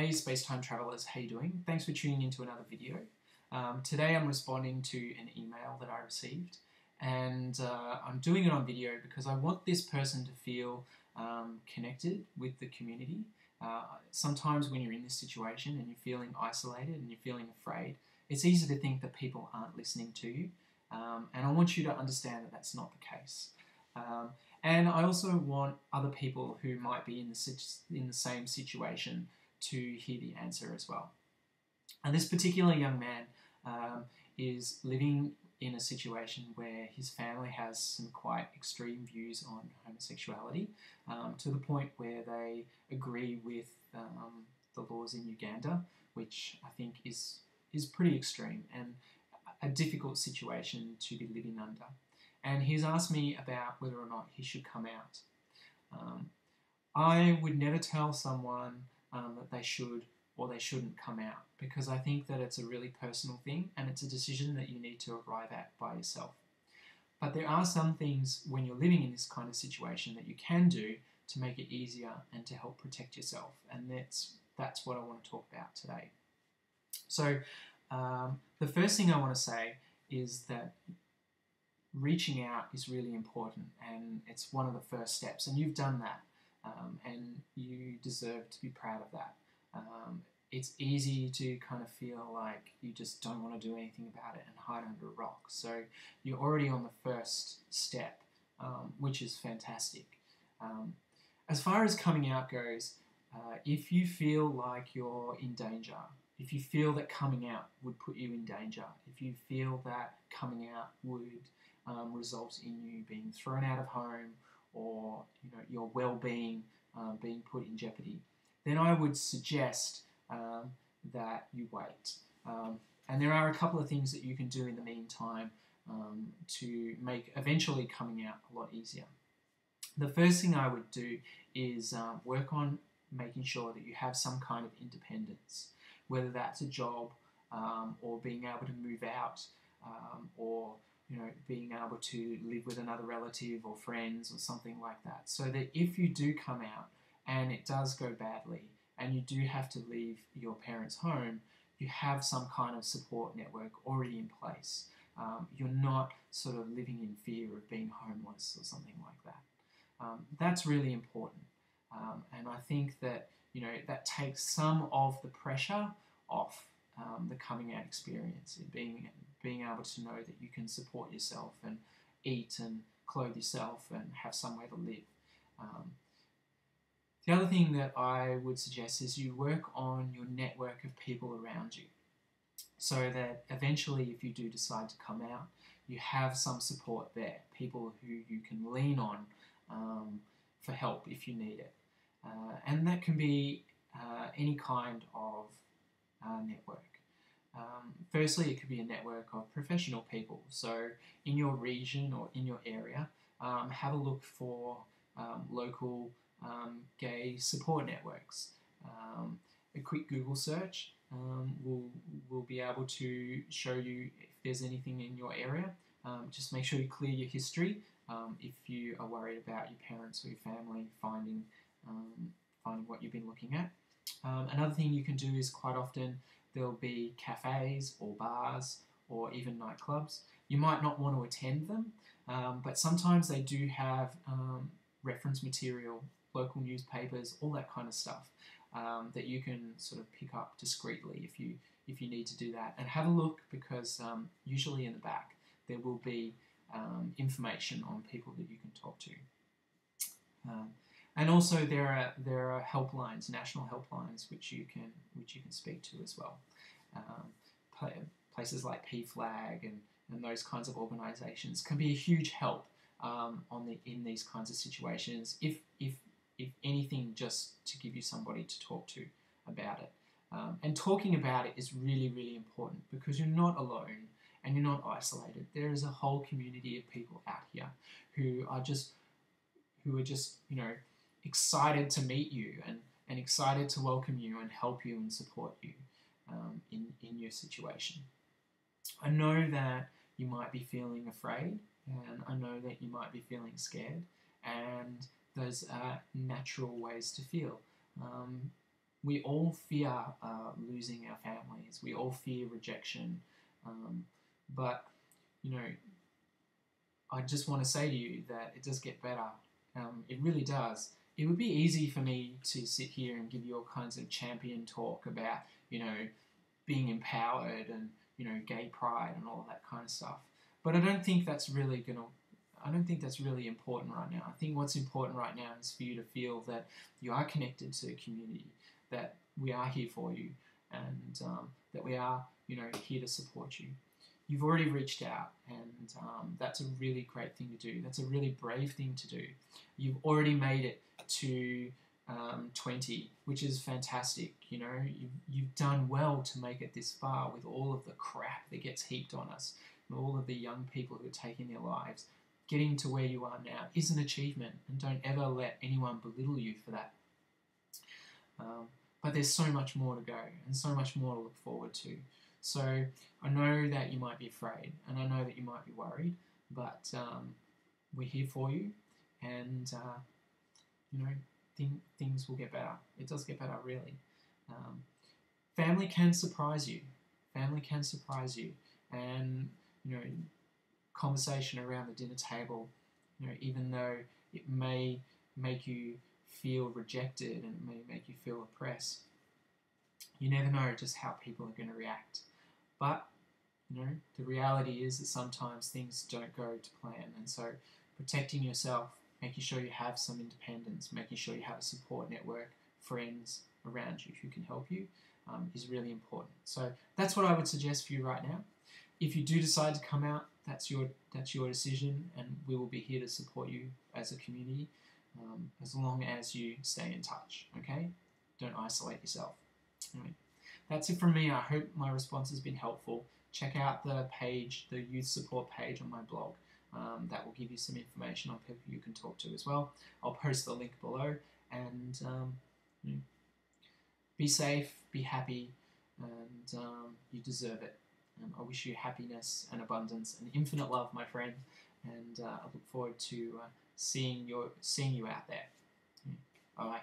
Hey Space-Time Travelers, how you doing? Thanks for tuning into another video. Today I'm responding to an email that I received, and I'm doing it on video because I want this person to feel connected with the community. Sometimes when you're in this situation and you're feeling isolated and you're feeling afraid, it's easy to think that people aren't listening to you, and I want you to understand that that's not the case. And I also want other people who might be in the same situation to hear the answer as well. And this particular young man is living in a situation where his family has some quite extreme views on homosexuality, to the point where they agree with the laws in Uganda, which I think is pretty extreme and a difficult situation to be living under. And he's asked me about whether or not he should come out. I would never tell someone that they should or they shouldn't come out, because I think that it's a really personal thing and it's a decision that you need to arrive at by yourself. But there are some things when you're living in this kind of situation that you can do to make it easier and to help protect yourself, and that's what I want to talk about today. So the first thing I want to say is that reaching out is really important, and it's one of the first steps, and you've done that, and you deserve to be proud of that. It's easy to kind of feel like you just don't want to do anything about it and hide under a rock. So you're already on the first step, which is fantastic. As far as coming out goes, if you feel like you're in danger, if you feel that coming out would put you in danger, if you feel that coming out would result in you being thrown out of home, or your well-being being put in jeopardy, then I would suggest that you wait. And there are a couple of things that you can do in the meantime to make eventually coming out a lot easier. The first thing I would do is work on making sure that you have some kind of independence, whether that's a job or being able to move out, or being able to live with another relative or friends or something like that, so that if you do come out and it does go badly and you do have to leave your parents' home, you have some kind of support network already in place. You're not sort of living in fear of being homeless or something like that. That's really important, and I think that that takes some of the pressure off the coming out experience, being able to know that you can support yourself and eat and clothe yourself and have somewhere to live. The other thing that I would suggest is you work on your network of people around you, so that eventually, if you do decide to come out, you have some support there, people who you can lean on for help if you need it. And that can be any kind of network. Firstly, it could be a network of professional people. So in your region or in your area, have a look for local gay support networks. A quick Google search will be able to show you if there's anything in your area. Just make sure you clear your history if you are worried about your parents or your family finding what you've been looking at. Another thing you can do is, quite often there'll be cafes or bars or even nightclubs. You might not want to attend them, but sometimes they do have reference material, local newspapers, all that kind of stuff that you can sort of pick up discreetly if you need to do that. And have a look, because usually in the back there will be information on people that you can talk to. And also there are helplines, national helplines, which you can speak to as well. Places like PFLAG and those kinds of organisations can be a huge help in these kinds of situations. If anything, just to give you somebody to talk to about it. And talking about it is really, really important, because you're not alone and you're not isolated. There is a whole community of people out here who are just excited to meet you and excited to welcome you and help you and support you in your situation. I know that you might be feeling afraid, and I know that you might be feeling scared, and those are natural ways to feel. we all fear losing our families. We all fear rejection. But, you know, I just want to say to you that it does get better. It really does. It would be easy for me to sit here and give you all kinds of champion talk about, you know, being empowered and, you know, gay pride and all that kind of stuff. But I don't think that's really important right now. I think what's important right now is for you to feel that you are connected to the community, that we are here for you, and that we are, you know, here to support you. You've already reached out, and that's a really great thing to do. That's a really brave thing to do. You've already made it to 20, which is fantastic. You know, you've done well to make it this far with all of the crap that gets heaped on us, and all of the young people who are taking their lives. Getting to where you are now is an achievement, and don't ever let anyone belittle you for that. But there's so much more to go, and so much more to look forward to. So I know that you might be afraid, and I know that you might be worried, but we're here for you, and you know, things will get better. It does get better, really. Family can surprise you. Family can surprise you, and you know, conversation around the dinner table, you know, even though it may make you feel rejected and it may make you feel oppressed, you never know just how people are going to react. But, you know, the reality is that sometimes things don't go to plan, and so protecting yourself, making sure you have some independence, making sure you have a support network, friends around you who can help you, is really important. So that's what I would suggest for you right now. If you do decide to come out, that's your decision, and we will be here to support you as a community, as long as you stay in touch, okay? Don't isolate yourself. Anyway, that's it from me. I hope my response has been helpful. Check out the page, the youth support page on my blog. That will give you some information on people you can talk to as well. I'll post the link below, and you know, be safe, be happy, and you deserve it. I wish you happiness and abundance and infinite love, my friend, and I look forward to seeing you out there. Bye.